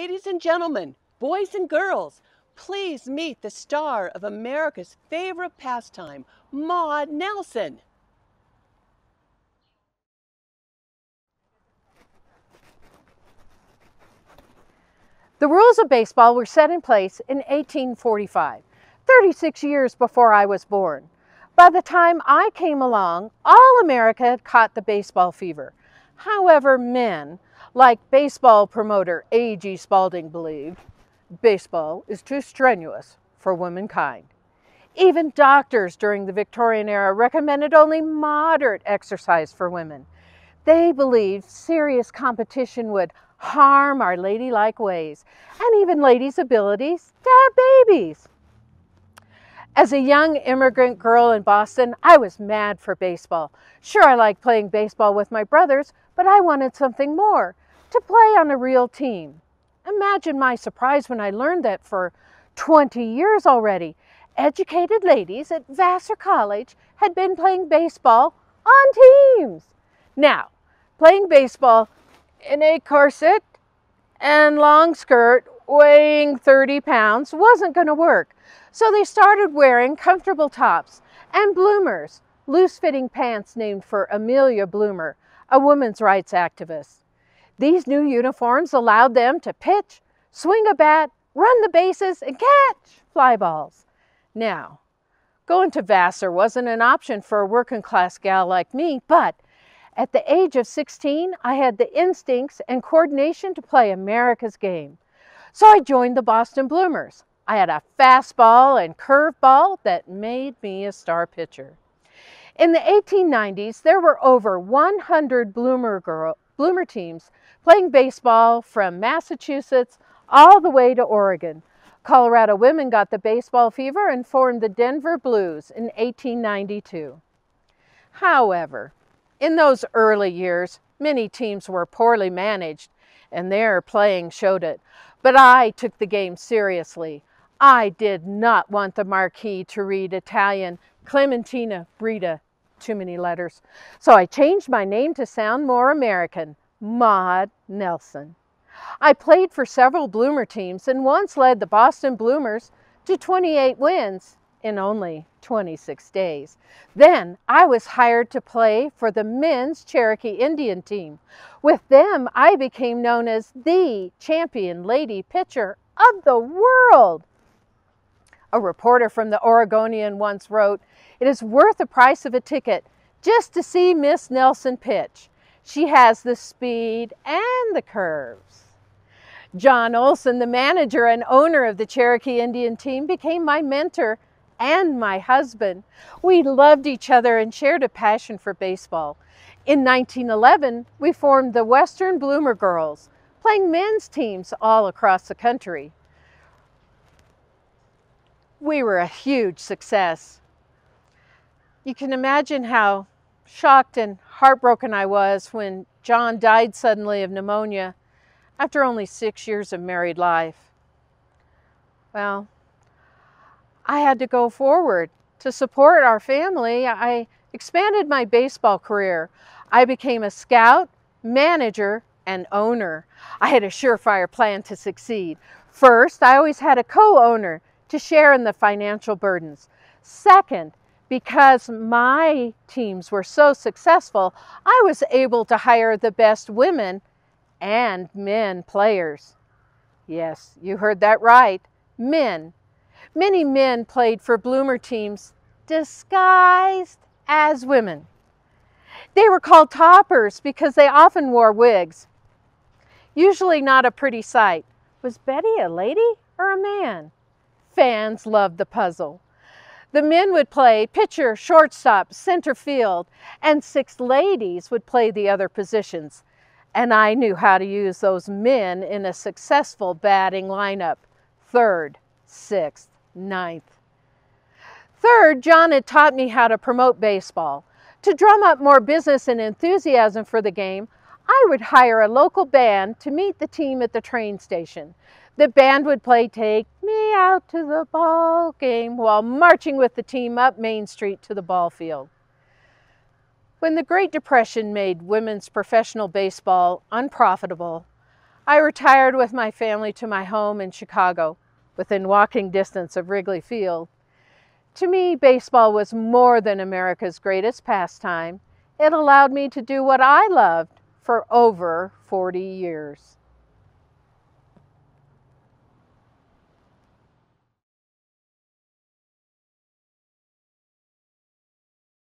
Ladies and gentlemen, boys and girls, please meet the star of America's favorite pastime, Maud Nelson. The rules of baseball were set in place in 1845, 36 years before I was born. By the time I came along, all America had caught the baseball fever. However, men, like baseball promoter A.G. Spalding believed, baseball is too strenuous for womankind. Even doctors during the Victorian era recommended only moderate exercise for women. They believed serious competition would harm our ladylike ways and even ladies' abilities to have babies. As a young immigrant girl in Boston, I was mad for baseball. Sure, I liked playing baseball with my brothers, but I wanted something more, to play on a real team. Imagine my surprise when I learned that for 20 years already, educated ladies at Vassar College had been playing baseball on teams. Now, playing baseball in a corset and long skirt weighing 30 pounds wasn't going to work. So they started wearing comfortable tops and bloomers, loose-fitting pants named for Amelia Bloomer, a women's rights activist. These new uniforms allowed them to pitch, swing a bat, run the bases, and catch fly balls. Now, going to Vassar wasn't an option for a working-class gal like me, but at the age of 16, I had the instincts and coordination to play America's game. So I joined the Boston Bloomers. I had a fastball and curveball that made me a star pitcher. In the 1890s, there were over 100 Bloomer teams playing baseball from Massachusetts all the way to Oregon. Colorado women got the baseball fever and formed the Denver Blues in 1892. However, in those early years, many teams were poorly managed, and their playing showed it. But I took the game seriously. I did not want the marquee to read Italian Clementina Brita, too many letters. So I changed my name to sound more American, Maud Nelson. I played for several Bloomer teams and once led the Boston Bloomers to 28 wins in only 26 days. Then I was hired to play for the men's Cherokee Indian team. With them, I became known as the champion lady pitcher of the world. A reporter from the Oregonian once wrote, "It is worth the price of a ticket just to see Miss Nelson pitch. She has the speed and the curves." John Olson, the manager and owner of the Cherokee Indian team, became my mentor and my husband. We loved each other and shared a passion for baseball. In 1911, we formed the Western Bloomer Girls, playing men's teams all across the country. We were a huge success. You can imagine how shocked and heartbroken I was when John died suddenly of pneumonia after only 6 years of married life. Well, I had to go forward. To support our family, I expanded my baseball career. I became a scout, manager, and owner. I had a surefire plan to succeed. First, I always had a co-owner to share in the financial burdens. Second, because my teams were so successful, I was able to hire the best women and men players. Yes, you heard that right, men. Many men played for Bloomer teams disguised as women. They were called toppers because they often wore wigs. Usually not a pretty sight. Was Betty a lady or a man? Fans loved the puzzle. The men would play pitcher, shortstop, center field, and 6 ladies would play the other positions. And I knew how to use those men in a successful batting lineup: 3rd, 6th, 9th. Third, John had taught me how to promote baseball. To drum up more business and enthusiasm for the game, I would hire a local band to meet the team at the train station. The band would play "Take Me Out to the Ball Game" while marching with the team up Main Street to the ball field. When the Great Depression made women's professional baseball unprofitable, I retired with my family to my home in Chicago, within walking distance of Wrigley Field. To me, baseball was more than America's greatest pastime. It allowed me to do what I loved for over 40 years.